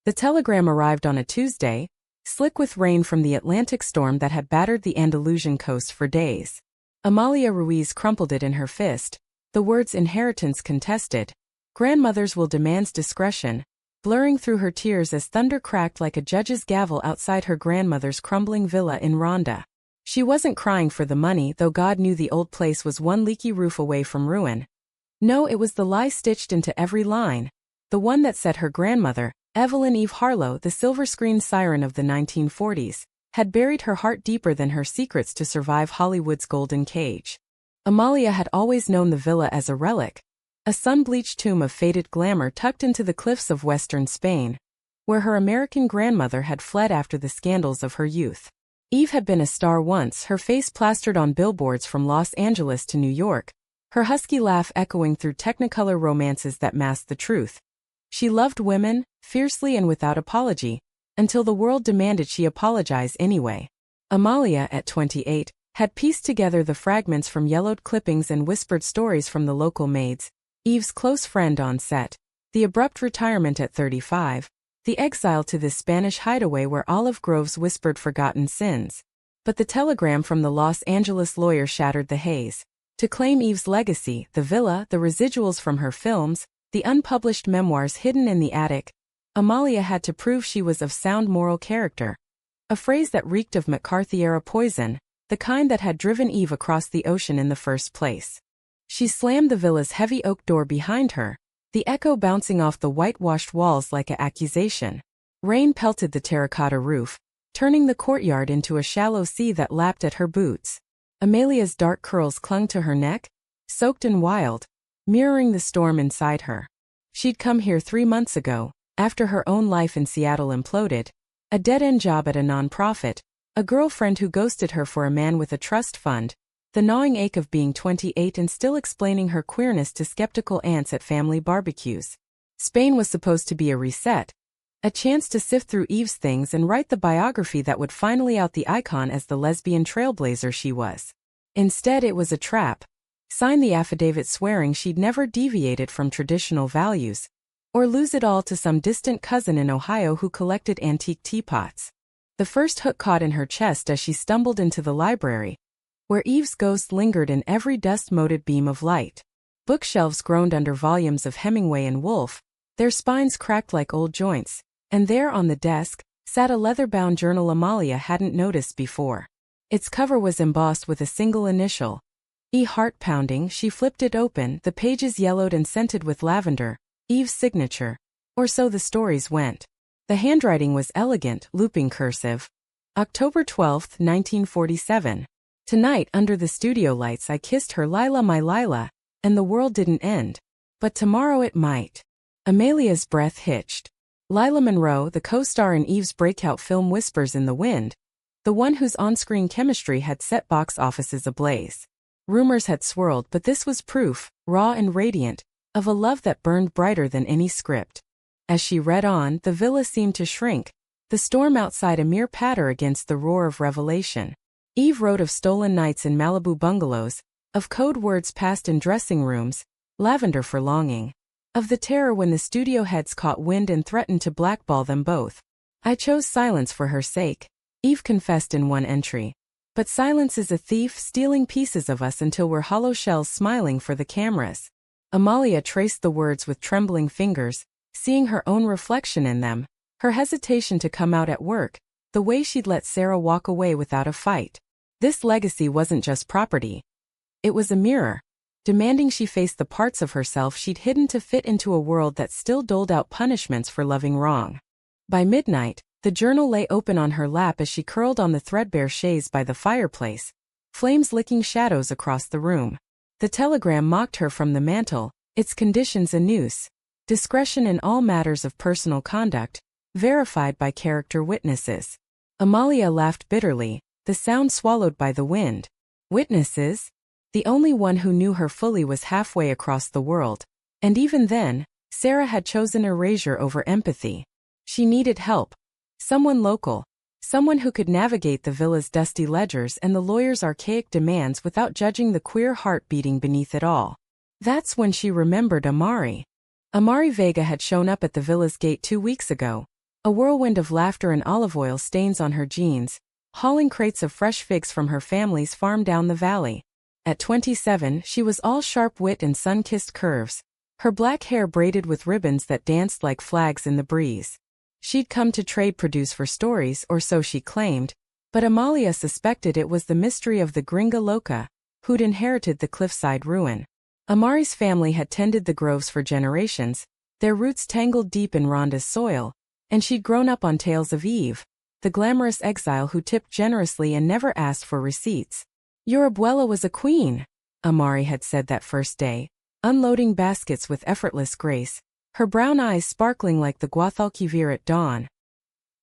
The telegram arrived on a Tuesday, slick with rain from the Atlantic storm that had battered the Andalusian coast for days. Amalia Ruiz crumpled it in her fist, the words inheritance contested. Grandmothers will demands discretion, blurring through her tears as thunder cracked like a judge's gavel outside her grandmother's crumbling villa in Ronda. She wasn't crying for the money, though God knew the old place was one leaky roof away from ruin. No, it was the lie stitched into every line, the one that said her grandmother, Evelyn Eve Harlow, the silver screen siren of the 1940s, had buried her heart deeper than her secrets to survive Hollywood's golden cage. Amalia had always known the villa as a relic, a sun-bleached tomb of faded glamour tucked into the cliffs of western Spain, where her American grandmother had fled after the scandals of her youth. Eve had been a star once, her face plastered on billboards from Los Angeles to New York, her husky laugh echoing through technicolor romances that masked the truth. She loved women, fiercely and without apology, until the world demanded she apologize anyway. Amalia, at 28, had pieced together the fragments from yellowed clippings and whispered stories from the local maids, Eve's close friend on set, the abrupt retirement at 35, the exile to this Spanish hideaway where olive groves whispered forgotten sins. But the telegram from the Los Angeles lawyer shattered the haze. To claim Eve's legacy, the villa, the residuals from her films, the unpublished memoirs hidden in the attic, Amalia had to prove she was of sound moral character. A phrase that reeked of McCarthy-era poison, the kind that had driven Eve across the ocean in the first place. She slammed the villa's heavy oak door behind her, the echo bouncing off the whitewashed walls like an accusation. Rain pelted the terracotta roof, turning the courtyard into a shallow sea that lapped at her boots. Amalia's dark curls clung to her neck, soaked and wild, mirroring the storm inside her. She'd come here 3 months ago, after her own life in Seattle imploded, a dead-end job at a nonprofit, a girlfriend who ghosted her for a man with a trust fund, the gnawing ache of being 28 and still explaining her queerness to skeptical aunts at family barbecues. Spain was supposed to be a reset, a chance to sift through Eve's things and write the biography that would finally out the icon as the lesbian trailblazer she was. Instead, it was a trap. Sign the affidavit swearing she'd never deviated from traditional values, or lose it all to some distant cousin in Ohio who collected antique teapots. The first hook caught in her chest as she stumbled into the library, where Eve's ghost lingered in every dust-moted beam of light. Bookshelves groaned under volumes of Hemingway and Woolf, their spines cracked like old joints, and there on the desk sat a leather-bound journal Amalia hadn't noticed before. Its cover was embossed with a single initial, E. Heart-pounding. She flipped it open, the pages yellowed and scented with lavender, Eve's signature, or so the stories went. The handwriting was elegant, looping cursive. October 12, 1947. Tonight, under the studio lights, I kissed her, Lila, my Lila, and the world didn't end. But tomorrow it might. Amalia's breath hitched. Lila Monroe, the co-star in Eve's breakout film Whispers in the Wind, the one whose on-screen chemistry had set box offices ablaze. Rumors had swirled, but this was proof, raw and radiant, of a love that burned brighter than any script. As she read on, the villa seemed to shrink, the storm outside a mere patter against the roar of revelation. Eve wrote of stolen nights in Malibu bungalows, of code words passed in dressing rooms, lavender for longing, of the terror when the studio heads caught wind and threatened to blackball them both. I chose silence for her sake, Eve confessed in one entry. But silence is a thief, stealing pieces of us until we're hollow shells smiling for the cameras. Amalia traced the words with trembling fingers, seeing her own reflection in them, her hesitation to come out at work, the way she'd let Sarah walk away without a fight. This legacy wasn't just property. It was a mirror, demanding she face the parts of herself she'd hidden to fit into a world that still doled out punishments for loving wrong. By midnight, the journal lay open on her lap as she curled on the threadbare chaise by the fireplace, flames licking shadows across the room. The telegram mocked her from the mantel, its conditions a noose. Discretion in all matters of personal conduct, verified by character witnesses. Amalia laughed bitterly, the sound swallowed by the wind. Witnesses? The only one who knew her fully was halfway across the world. And even then, Sarah had chosen erasure over empathy. She needed help. Someone local. Someone who could navigate the villa's dusty ledgers and the lawyer's archaic demands without judging the queer heart beating beneath it all. That's when she remembered Amari. Amari Vega had shown up at the villa's gate 2 weeks ago, A whirlwind of laughter and olive oil stains on her jeans, hauling crates of fresh figs from her family's farm down the valley. At 27, she was all sharp wit and sun-kissed curves, her black hair braided with ribbons that danced like flags in the breeze. She'd come to trade produce for stories, or so she claimed, but Amalia suspected it was the mystery of the Gringa Loca, who'd inherited the cliffside ruin. Amari's family had tended the groves for generations, their roots tangled deep in Rhonda's soil, and she'd grown up on tales of Eve, the glamorous exile who tipped generously and never asked for receipts. "Your abuela was a queen," Amari had said that first day, unloading baskets with effortless grace, her brown eyes sparkling like the Guadalquivir at dawn.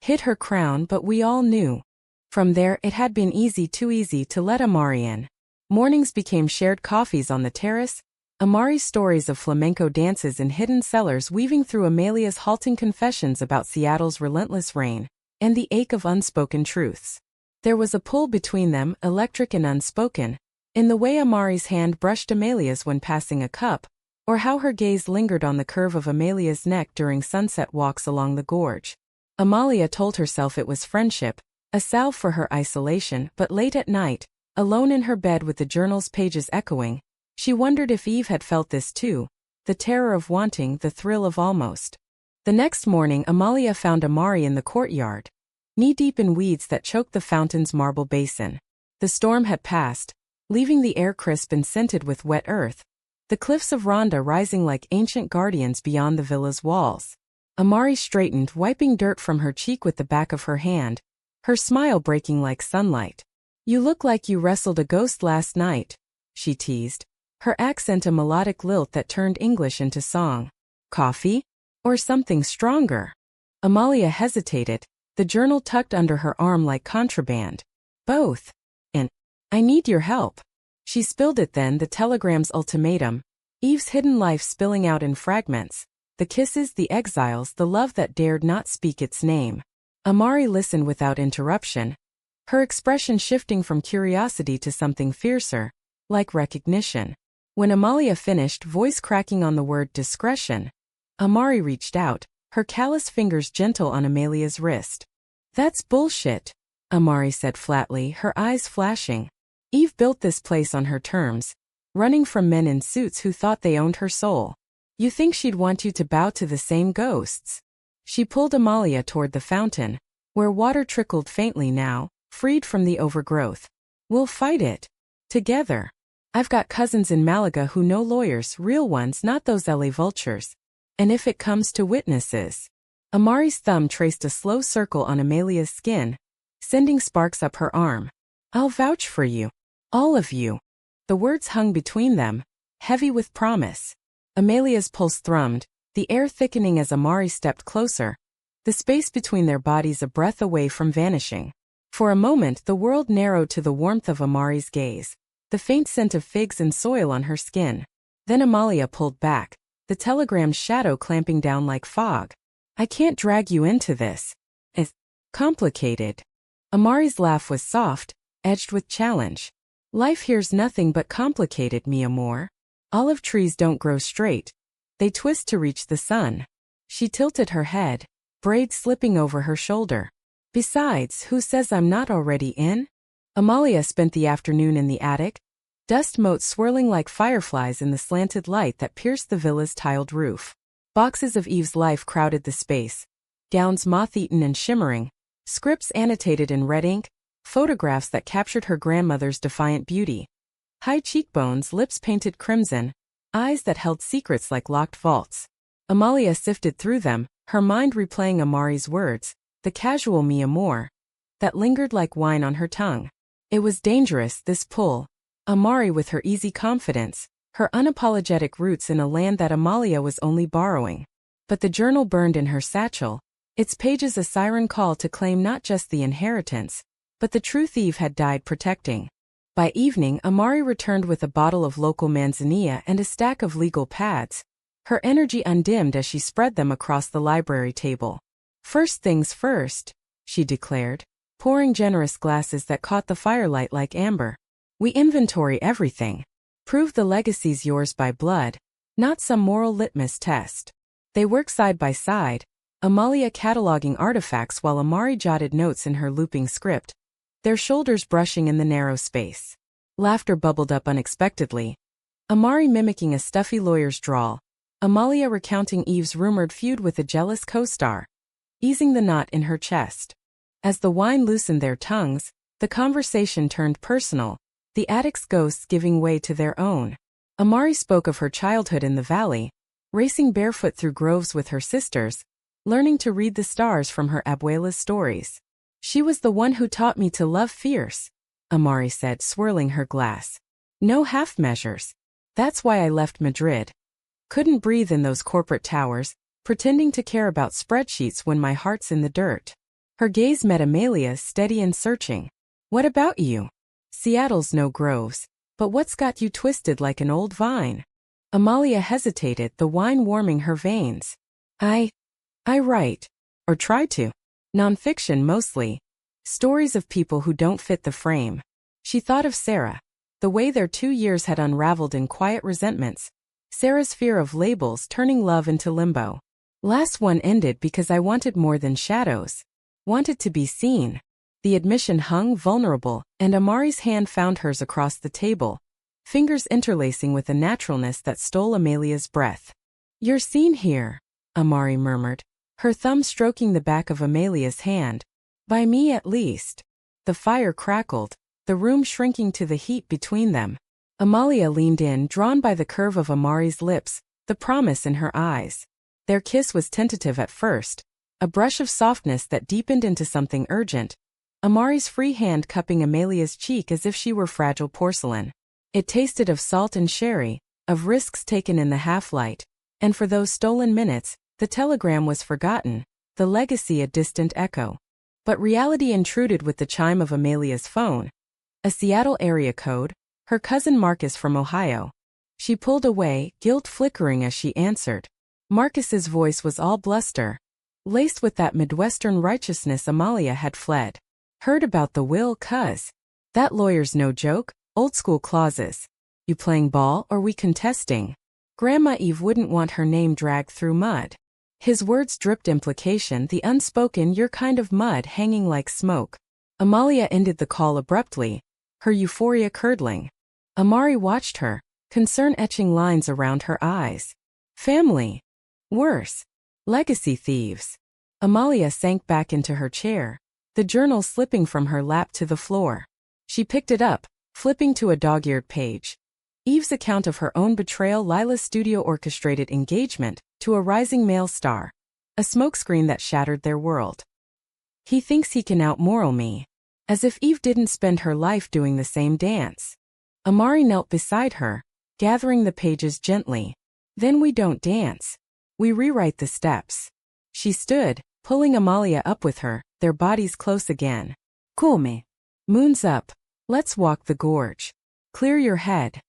Hid her crown, but we all knew. From there, it had been too easy to let Amari in. Mornings became shared coffees on the terrace, Amari's stories of flamenco dances in hidden cellars weaving through Amalia's halting confessions about Seattle's relentless rain, and the ache of unspoken truths. There was a pull between them, electric and unspoken, in the way Amari's hand brushed Amalia's when passing a cup, or how her gaze lingered on the curve of Amalia's neck during sunset walks along the gorge. Amalia told herself it was friendship, a salve for her isolation, but late at night, alone in her bed with the journal's pages echoing, she wondered if Eve had felt this too, the terror of wanting, the thrill of almost. The next morning Amalia found Amari in the courtyard, knee-deep in weeds that choked the fountain's marble basin. The storm had passed, leaving the air crisp and scented with wet earth, the cliffs of Rhonda rising like ancient guardians beyond the villa's walls. Amari straightened, wiping dirt from her cheek with the back of her hand, her smile breaking like sunlight. "You look like you wrestled a ghost last night," she teased, her accent a melodic lilt that turned English into song. "Coffee? Or something stronger?" Amalia hesitated, the journal tucked under her arm like contraband. "Both. And I need your help." She spilled it then, the telegram's ultimatum, Eve's hidden life spilling out in fragments, the kisses, the exiles, the love that dared not speak its name. Amari listened without interruption, her expression shifting from curiosity to something fiercer, like recognition. When Amalia finished, voice cracking on the word discretion, Amari reached out, her callous fingers gentle on Amalia's wrist. "That's bullshit," Amari said flatly, her eyes flashing. "Eve built this place on her terms, running from men in suits who thought they owned her soul. You think she'd want you to bow to the same ghosts?" She pulled Amalia toward the fountain, where water trickled faintly now, freed from the overgrowth. "We'll fight it. Together. I've got cousins in Malaga who know lawyers, real ones, not those LA vultures. And if it comes to witnesses..." Amari's thumb traced a slow circle on Amalia's skin, sending sparks up her arm. "I'll vouch for you. All of you." The words hung between them, heavy with promise. Amalia's pulse thrummed, the air thickening as Amari stepped closer, the space between their bodies a breath away from vanishing. For a moment the world narrowed to the warmth of Amari's gaze, the faint scent of figs and soil on her skin. Then Amalia pulled back, the telegram's shadow clamping down like fog. "I can't drag you into this. It's complicated." Amari's laugh was soft, edged with challenge. "Life here's nothing but complicated, mi amor. Olive trees don't grow straight. They twist to reach the sun." She tilted her head, braids slipping over her shoulder. "Besides, who says I'm not already in?" Amalia spent the afternoon in the attic, dust motes swirling like fireflies in the slanted light that pierced the villa's tiled roof. Boxes of Eve's life crowded the space, gowns moth-eaten and shimmering, scripts annotated in red ink, photographs that captured her grandmother's defiant beauty. High cheekbones, lips painted crimson, eyes that held secrets like locked vaults. Amalia sifted through them, her mind replaying Amari's words, the casual mi amor, that lingered like wine on her tongue. It was dangerous, this pull. Amari with her easy confidence, her unapologetic roots in a land that Amalia was only borrowing. But the journal burned in her satchel, its pages a siren call to claim not just the inheritance, but the truth Eve had died protecting. By evening, Amari returned with a bottle of local manzanilla and a stack of legal pads, her energy undimmed as she spread them across the library table. "First things first," she declared, pouring generous glasses that caught the firelight like amber. "We inventory everything. Prove the legacy's yours by blood, not some moral litmus test." They worked side by side, Amalia cataloging artifacts while Amari jotted notes in her looping script, their shoulders brushing in the narrow space. Laughter bubbled up unexpectedly. Amari mimicking a stuffy lawyer's drawl, Amalia recounting Eve's rumored feud with a jealous co-star, easing the knot in her chest. As the wine loosened their tongues, the conversation turned personal, the attic's ghosts giving way to their own. Amari spoke of her childhood in the valley, racing barefoot through groves with her sisters, learning to read the stars from her abuela's stories. "She was the one who taught me to love fierce," Amari said, swirling her glass. "No half measures. That's why I left Madrid. Couldn't breathe in those corporate towers, pretending to care about spreadsheets when my heart's in the dirt." Her gaze met Amalia's, steady and searching. "What about you? Seattle's no groves, but what's got you twisted like an old vine?" Amalia hesitated, the wine warming her veins. I write. Or try to. Nonfiction mostly. Stories of people who don't fit the frame." She thought of Sarah. The way their 2 years had unraveled in quiet resentments. Sarah's fear of labels turning love into limbo. "Last one ended because I wanted more than shadows. Wanted to be seen." The admission hung vulnerable, and Amari's hand found hers across the table, fingers interlacing with a naturalness that stole Amalia's breath. "You're seen here," Amari murmured, her thumb stroking the back of Amalia's hand. "By me at least." The fire crackled, the room shrinking to the heat between them. Amalia leaned in, drawn by the curve of Amari's lips, the promise in her eyes. Their kiss was tentative at first, a brush of softness that deepened into something urgent, Amari's free hand cupping Amalia's cheek as if she were fragile porcelain. It tasted of salt and sherry, of risks taken in the half-light, and for those stolen minutes, the telegram was forgotten, the legacy a distant echo. But reality intruded with the chime of Amalia's phone. A Seattle area code, her cousin Marcus from Ohio. She pulled away, guilt flickering as she answered. Marcus's voice was all bluster, laced with that Midwestern righteousness Amalia had fled. "Heard about the will, cuz. That lawyer's no joke, old school clauses. You playing ball or we contesting? Grandma Eve wouldn't want her name dragged through mud." His words dripped implication, the unspoken "you're kind of mud" hanging like smoke. Amalia ended the call abruptly, her euphoria curdling. Amari watched her, concern etching lines around her eyes. Family. Worse. Legacy thieves. Amalia sank back into her chair, the journal slipping from her lap to the floor. She picked it up, flipping to a dog-eared page. Eve's account of her own betrayal, Lila's studio-orchestrated engagement to a rising male star. A smokescreen that shattered their world. "He thinks he can out-moral me." As if Eve didn't spend her life doing the same dance. Amari knelt beside her, gathering the pages gently. "Then we don't dance. We rewrite the steps." She stood, pulling Amalia up with her, their bodies close again. "Come. Moon's up. Let's walk the gorge. Clear your head."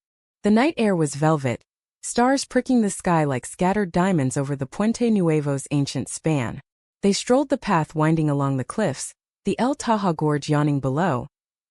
The night air was velvet, stars pricking the sky like scattered diamonds over the Puente Nuevo's ancient span. They strolled the path winding along the cliffs, the El Taha Gorge yawning below,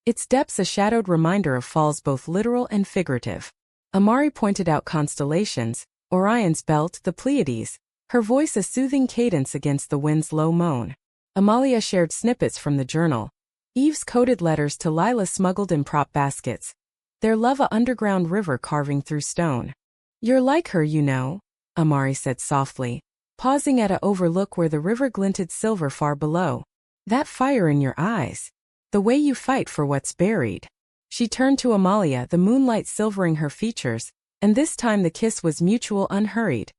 its depths a shadowed reminder of falls both literal and figurative. Amari pointed out constellations, Orion's belt, the Pleiades, her voice a soothing cadence against the wind's low moan. Amalia shared snippets from the journal. Eve's coded letters to Lila smuggled in prop baskets, their love a underground river carving through stone. "You're like her, you know," Amari said softly, pausing at a overlook where the river glinted silver far below. "That fire in your eyes. The way you fight for what's buried." She turned to Amalia, the moonlight silvering her features, and this time the kiss was mutual, unhurried.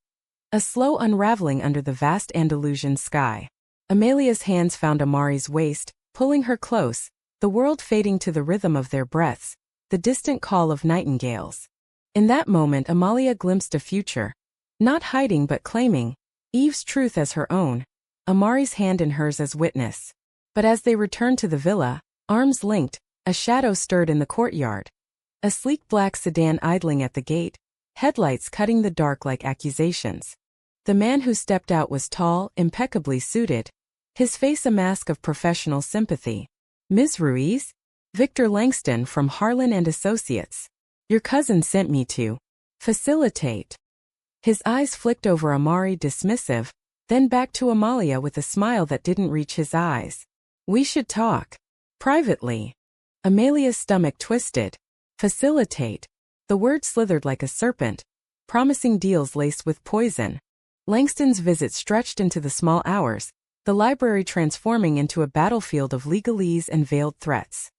A slow unraveling under the vast Andalusian sky. Amalia's hands found Amari's waist, pulling her close, the world fading to the rhythm of their breaths, the distant call of nightingales. In that moment Amalia glimpsed a future. Not hiding but claiming, Eve's truth as her own, Amari's hand in hers as witness. But as they returned to the villa, arms linked, a shadow stirred in the courtyard. A sleek black sedan idling at the gate, headlights cutting the dark like accusations. The man who stepped out was tall, impeccably suited, his face a mask of professional sympathy. "Ms. Ruiz? Victor Langston from Harlan and Associates. Your cousin sent me to facilitate." His eyes flicked over Amari, dismissive, Then back to Amalia with a smile that didn't reach his eyes. We should talk. Privately. Amalia's stomach twisted. Facilitate. The word slithered like a serpent, promising deals laced with poison. Langston's visit stretched into the small hours, the library transforming into a battlefield of legalese and veiled threats.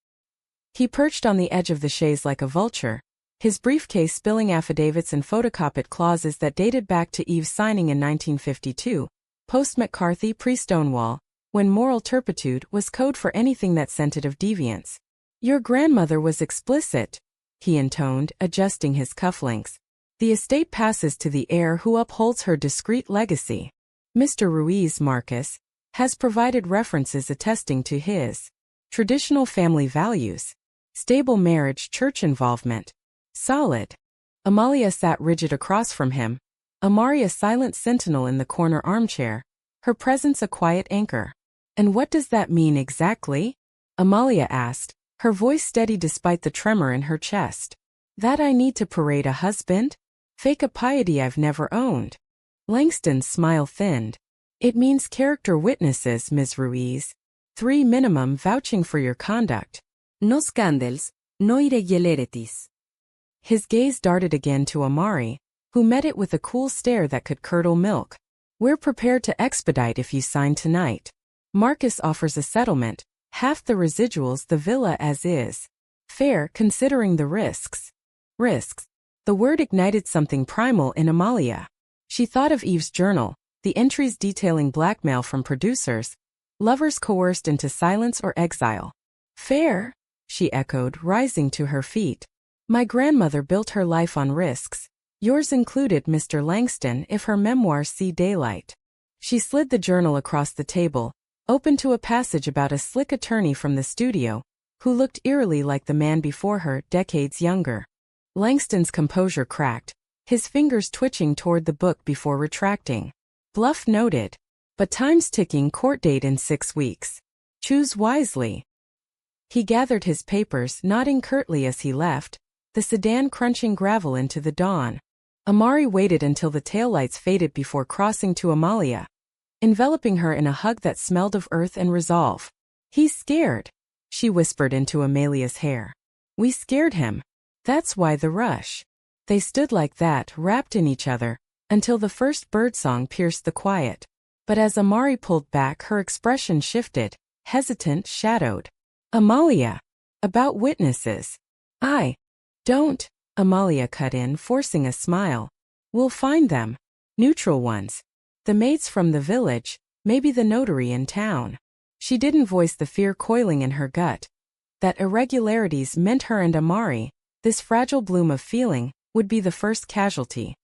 He perched on the edge of the chaise like a vulture, his briefcase spilling affidavits and photocopied clauses that dated back to Eve's signing in 1952, post-McCarthy pre-Stonewall, when moral turpitude was code for anything that scented of deviance. Your grandmother was explicit, he intoned, adjusting his cufflinks. The estate passes to the heir who upholds her discreet legacy. Mr. Ruiz Marcus has provided references attesting to his traditional family values. Stable marriage, church involvement. Solid. Amalia sat rigid across from him, Amari a silent sentinel in the corner armchair, her presence a quiet anchor. And what does that mean exactly? Amalia asked, her voice steady despite the tremor in her chest. That I need to parade a husband? Fake a piety I've never owned. Langston's smile thinned. It means character witnesses, Ms. Ruiz. 3 minimum vouching for your conduct. No scandals, no irregularities. His gaze darted again to Amari, who met it with a cool stare that could curdle milk. We're prepared to expedite if you sign tonight. Marcus offers a settlement, half the residuals, the villa as is. Fair, considering the risks. Risks. The word ignited something primal in Amalia. She thought of Eve's journal, the entries detailing blackmail from producers, lovers coerced into silence or exile. Fair, she echoed, rising to her feet. My grandmother built her life on risks, yours included, Mr. Langston, if her memoirs see daylight. She slid the journal across the table, open to a passage about a slick attorney from the studio, who looked eerily like the man before her, decades younger. Langston's composure cracked, his fingers twitching toward the book before retracting. Bluff noted. But time's ticking, court date in 6 weeks. Choose wisely. He gathered his papers, nodding curtly as he left, the sedan crunching gravel into the dawn. Amari waited until the taillights faded before crossing to Amalia, enveloping her in a hug that smelled of earth and resolve. He's scared, she whispered into Amalia's hair. We scared him. That's why the rush. They stood like that, wrapped in each other, until the first birdsong pierced the quiet. But as Amari pulled back, her expression shifted, hesitant, shadowed. Amalia. About witnesses. Don't. Amalia cut in, forcing a smile. We'll find them. Neutral ones. The maids from the village, maybe the notary in town. She didn't voice the fear coiling in her gut. That irregularities meant her and Amari, this fragile bloom of feeling, would be the first casualty.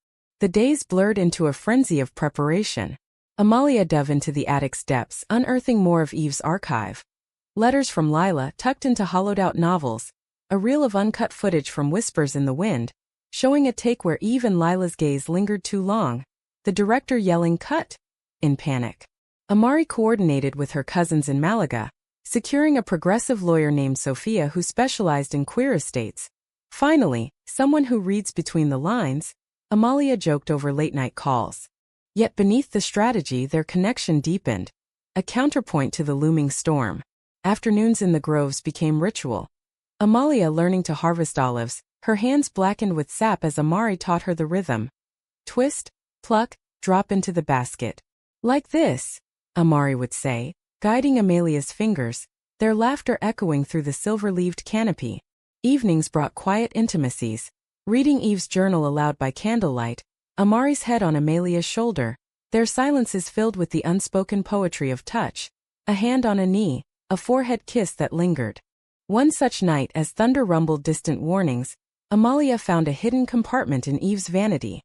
The days blurred into a frenzy of preparation. Amalia dove into the attic's depths, unearthing more of Eve's archive. Letters from Lila tucked into hollowed-out novels, a reel of uncut footage from Whispers in the Wind, showing a take where Eve and Lila's gaze lingered too long, the director yelling "cut" in panic. Amari coordinated with her cousins in Malaga, securing a progressive lawyer named Sophia who specialized in queer estates. Finally, someone who reads between the lines, Amalia joked over late-night calls. Yet beneath the strategy their connection deepened, a counterpoint to the looming storm. Afternoons in the groves became ritual. Amalia learning to harvest olives, her hands blackened with sap as Amari taught her the rhythm. Twist, pluck, drop into the basket. Like this, Amari would say, guiding Amalia's fingers, their laughter echoing through the silver-leaved canopy. Evenings brought quiet intimacies. Reading Eve's journal aloud by candlelight, Amari's head on Amalia's shoulder, their silences filled with the unspoken poetry of touch, a hand on a knee, a forehead kiss that lingered. One such night as thunder rumbled distant warnings, Amalia found a hidden compartment in Eve's vanity.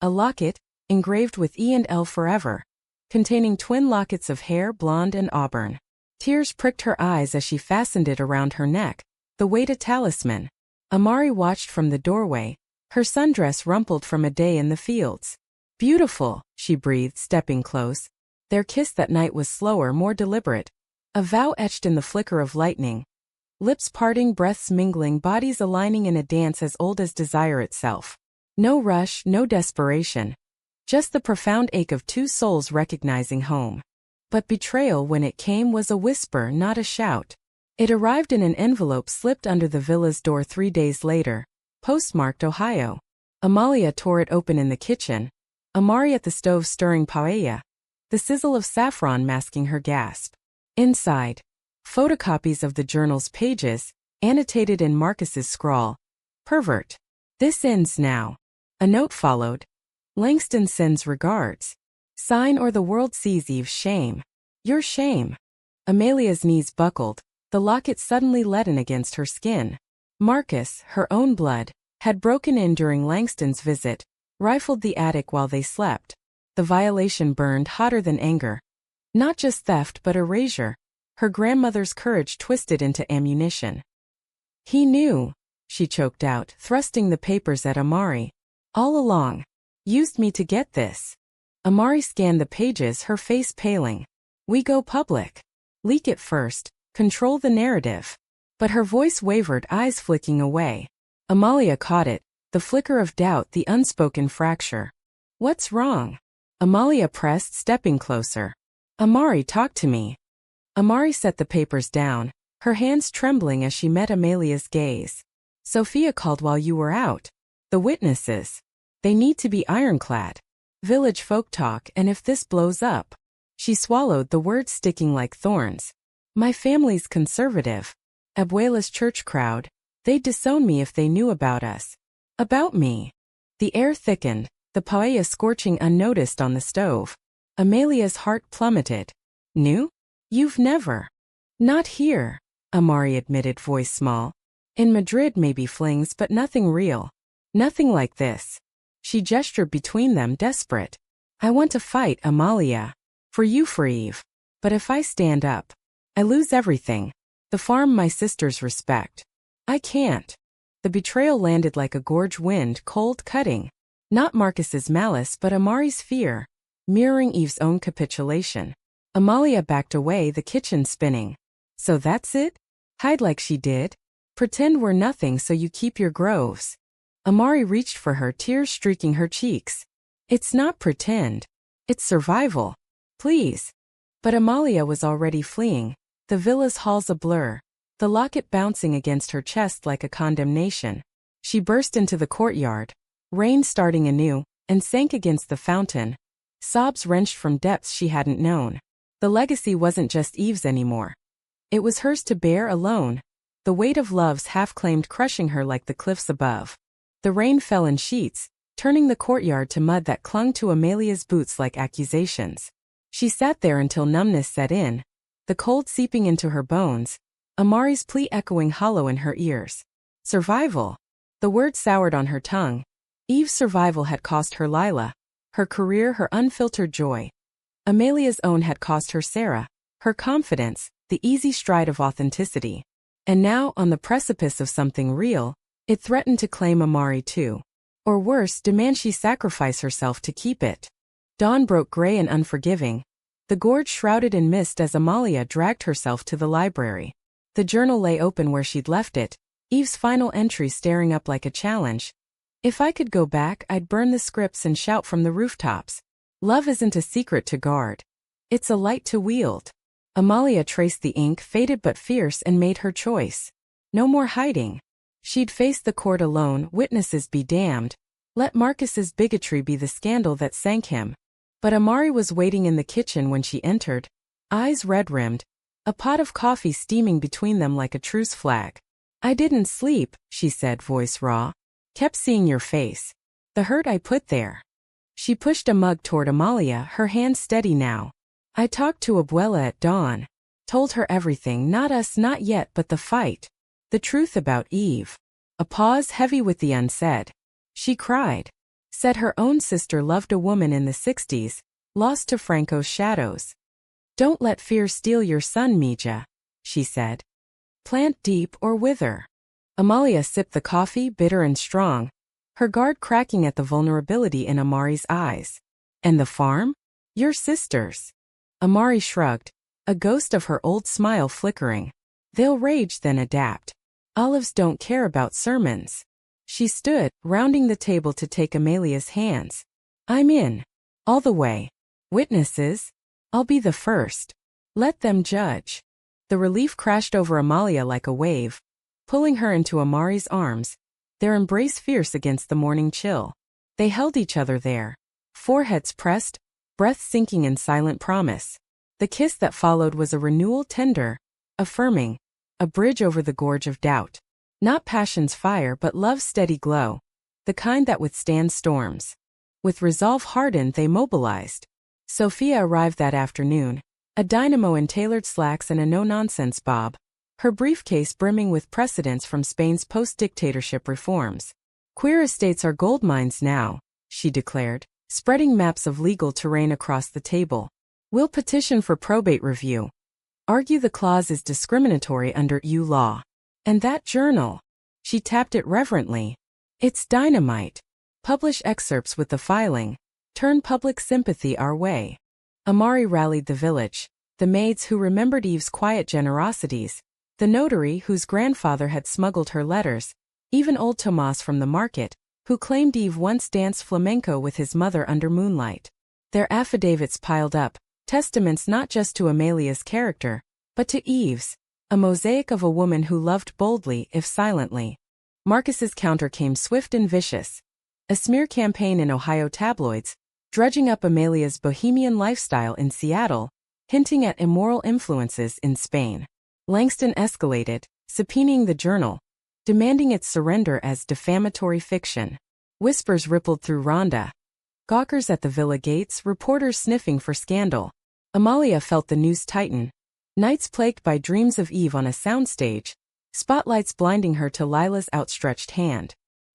A locket, engraved with E and L forever, containing twin lockets of hair, blonde and auburn. Tears pricked her eyes as she fastened it around her neck, the weight a talisman. Amari watched from the doorway, her sundress rumpled from a day in the fields. Beautiful, she breathed, stepping close. Their kiss that night was slower, more deliberate, a vow etched in the flicker of lightning. Lips parting, breaths mingling, bodies aligning in a dance as old as desire itself. No rush, no desperation. Just the profound ache of two souls recognizing home. But betrayal when it came was a whisper, not a shout. It arrived in an envelope slipped under the villa's door 3 days later, postmarked Ohio. Amalia tore it open in the kitchen, Amari at the stove stirring paella, the sizzle of saffron masking her gasp. Inside, photocopies of the journal's pages, annotated in Marcus's scrawl. Pervert. This ends now. A note followed. Langston sends regards. Sign or the world sees Eve's shame. Your shame. Amalia's knees buckled, the locket suddenly leaden against her skin. Marcus, her own blood, had broken in during Langston's visit, rifled the attic while they slept. The violation burned hotter than anger. Not just theft but erasure. Her grandmother's courage twisted into ammunition. He knew, she choked out, thrusting the papers at Amari. All along. Used me to get this. Amari scanned the pages, her face paling. We go public. Leak it first, control the narrative. But her voice wavered, eyes flicking away. Amalia caught it, the flicker of doubt, the unspoken fracture. What's wrong? Amalia pressed, stepping closer. Amari, talk to me. Amari set the papers down, her hands trembling as she met Amalia's gaze. Sophia called while you were out. The witnesses. They need to be ironclad. Village folk talk, and if this blows up. She swallowed, the words sticking like thorns. My family's conservative. Abuela's church crowd. They'd disown me if they knew about us. About me. The air thickened, the paella scorching unnoticed on the stove. Amalia's heart plummeted. Knew? You've never. Not here, Amari admitted, voice small. In Madrid maybe flings, but nothing real. Nothing like this. She gestured between them, desperate. I want to fight, Amalia. For you, for Eve. But if I stand up, I lose everything. The farm, my sister's respect. I can't. The betrayal landed like a gorge wind, cold, cutting. Not Marcus's malice but Amari's fear, mirroring Eve's own capitulation. Amalia backed away, the kitchen spinning. So that's it? Hide like she did? Pretend we're nothing so you keep your groves. Amari reached for her, tears streaking her cheeks. It's not pretend. It's survival. Please. But Amalia was already fleeing, the villa's halls a blur, the locket bouncing against her chest like a condemnation. She burst into the courtyard, rain starting anew, and sank against the fountain. Sobs wrenched from depths she hadn't known. The legacy wasn't just Eve's anymore. It was hers to bear alone, the weight of love's half-claimed crushing her like the cliffs above. The rain fell in sheets, turning the courtyard to mud that clung to Amalia's boots like accusations. She sat there until numbness set in, the cold seeping into her bones, Amari's plea echoing hollow in her ears. Survival. The word soured on her tongue. Eve's survival had cost her Lila, her career, her unfiltered joy. Amalia's own had cost her Sarah, her confidence, the easy stride of authenticity. And now, on the precipice of something real, it threatened to claim Amari too. Or worse, demand she sacrifice herself to keep it. Dawn broke gray and unforgiving, the gorge shrouded in mist as Amalia dragged herself to the library. The journal lay open where she'd left it, Eve's final entry staring up like a challenge. If I could go back, I'd burn the scripts and shout from the rooftops. Love isn't a secret to guard. It's a light to wield. Amalia traced the ink, faded but fierce, and made her choice. No more hiding. She'd face the court alone, witnesses be damned. Let Marcus's bigotry be the scandal that sank him. But Amari was waiting in the kitchen when she entered, eyes red-rimmed, a pot of coffee steaming between them like a truce flag. I didn't sleep, she said, voice raw. Kept seeing your face. The hurt I put there. She pushed a mug toward Amalia, her hand steady now. I talked to Abuela at dawn. Told her everything, not us, not yet, but the fight. The truth about Eve. A pause heavy with the unsaid. She cried. Said her own sister loved a woman in the 60s, lost to Franco's shadows. Don't let fear steal your son, Mija, she said. Plant deep or wither. Amalia sipped the coffee, bitter and strong, her guard cracking at the vulnerability in Amari's eyes. And the farm? Your sister's. Amari shrugged, a ghost of her old smile flickering. They'll rage then adapt. Olives don't care about sermons. She stood, rounding the table to take Amalia's hands. I'm in. All the way. Witnesses? I'll be the first. Let them judge. The relief crashed over Amalia like a wave, pulling her into Amari's arms, their embrace fierce against the morning chill. They held each other there, foreheads pressed, breath sinking in silent promise. The kiss that followed was a renewal tender, affirming, a bridge over the gorge of doubt. Not passion's fire but love's steady glow, the kind that withstands storms. With resolve hardened they mobilized. Sophia arrived that afternoon, a dynamo in tailored slacks and a no-nonsense bob, her briefcase brimming with precedents from Spain's post-dictatorship reforms. Queer estates are gold mines now, she declared, spreading maps of legal terrain across the table. We'll petition for probate review. Argue the clause is discriminatory under EU law. And that journal. She tapped it reverently. It's dynamite. Publish excerpts with the filing. Turn public sympathy our way. Amari rallied the village, the maids who remembered Eve's quiet generosities, the notary whose grandfather had smuggled her letters, even old Tomas from the market, who claimed Eve once danced flamenco with his mother under moonlight. Their affidavits piled up, testaments not just to Amalia's character, but to Eve's, a mosaic of a woman who loved boldly if silently. Marcus's counter came swift and vicious. A smear campaign in Ohio tabloids, dredging up Amalia's bohemian lifestyle in Seattle, hinting at immoral influences in Spain. Langston escalated, subpoenaing the journal, demanding its surrender as defamatory fiction. Whispers rippled through Rhonda. Gawkers at the villa gates, reporters sniffing for scandal. Amalia felt the news tighten. Nights plagued by dreams of Eve on a soundstage, spotlights blinding her to Lila's outstretched hand.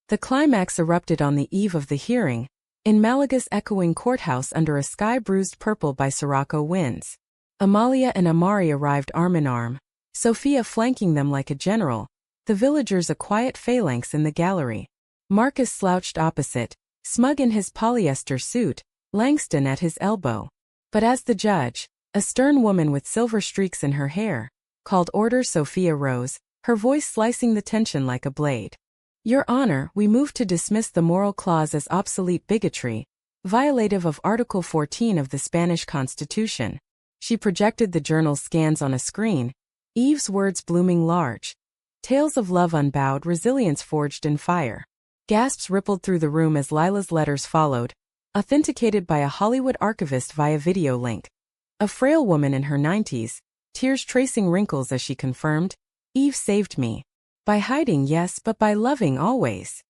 The climax erupted on the eve of the hearing, in Malaga's echoing courthouse under a sky bruised purple by Sirocco winds. Amalia and Amari arrived arm in arm, Sophia flanking them like a general, the villagers a quiet phalanx in the gallery. Marcus slouched opposite, smug in his polyester suit, Langston at his elbow. But as the judge, a stern woman with silver streaks in her hair, called order, Sophia rose, her voice slicing the tension like a blade. Your Honor, we move to dismiss the moral clause as obsolete bigotry, violative of Article 14 of the Spanish Constitution. She projected the journal's scans on a screen, Eve's words blooming large. Tales of love unbowed, resilience forged in fire. Gasps rippled through the room as Lila's letters followed, authenticated by a Hollywood archivist via video link. A frail woman in her 90s, tears tracing wrinkles as she confirmed, Eve saved me. By hiding, yes, but by loving always.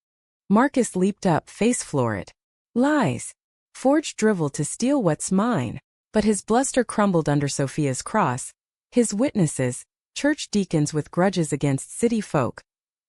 Marcus leaped up, face florid. Lies. Forged drivel to steal what's mine. But his bluster crumbled under Sophia's cross. His witnesses, church deacons with grudges against city folk,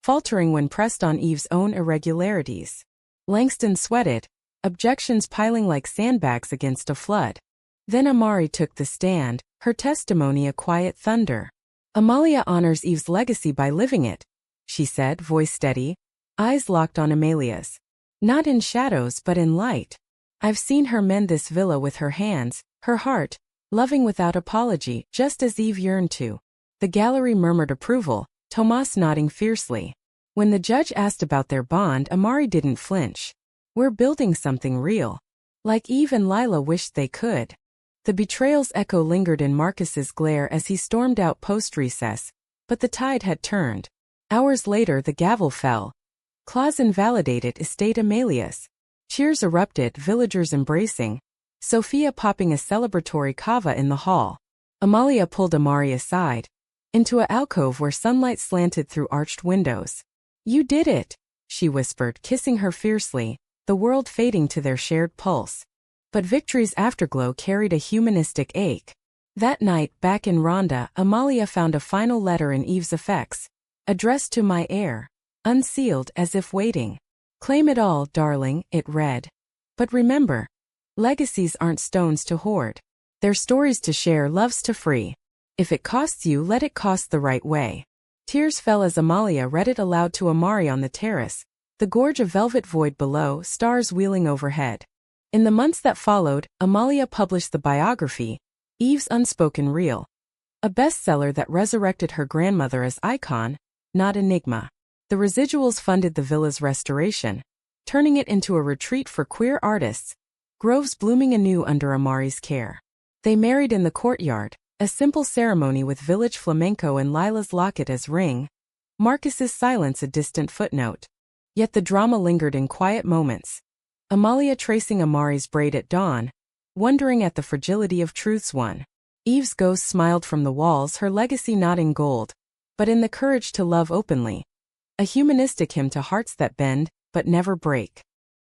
faltering when pressed on Eve's own irregularities. Langston sweated, objections piling like sandbags against a flood. Then Amari took the stand, her testimony a quiet thunder. Amalia honors Eve's legacy by living it, she said, voice steady, eyes locked on Amalia's. Not in shadows but in light. I've seen her mend this villa with her hands, her heart, loving without apology, just as Eve yearned to. The gallery murmured approval, Tomas nodding fiercely. When the judge asked about their bond, Amari didn't flinch. We're building something real. Like Eve and Lila wished they could. The betrayal's echo lingered in Marcus's glare as he stormed out post-recess, but the tide had turned. Hours later the gavel fell. Clause invalidated, estate Amalia's. Cheers erupted, villagers embracing. Sophia popping a celebratory cava in the hall. Amalia pulled Amari aside, into a alcove where sunlight slanted through arched windows. You did it, she whispered, kissing her fiercely, the world fading to their shared pulse. But victory's afterglow carried a humanistic ache. That night, back in Rhonda, Amalia found a final letter in Eve's effects, addressed to my heir, unsealed as if waiting. Claim it all, darling, it read. But remember, legacies aren't stones to hoard. They're stories to share, loves to free. If it costs you, let it cost the right way. Tears fell as Amalia read it aloud to Amari on the terrace, the gorge a velvet void below, stars wheeling overhead. In the months that followed, Amalia published the biography, Eve's Unspoken Reel. A bestseller that resurrected her grandmother as icon, not enigma. The residuals funded the villa's restoration, turning it into a retreat for queer artists, groves blooming anew under Amari's care. They married in the courtyard, a simple ceremony with village flamenco and Lila's locket as ring, Marcus's silence a distant footnote. Yet the drama lingered in quiet moments. Amalia tracing Amari's braid at dawn, wondering at the fragility of truth's one. Eve's ghost smiled from the walls, her legacy not in gold, but in the courage to love openly. A humanistic hymn to hearts that bend, but never break.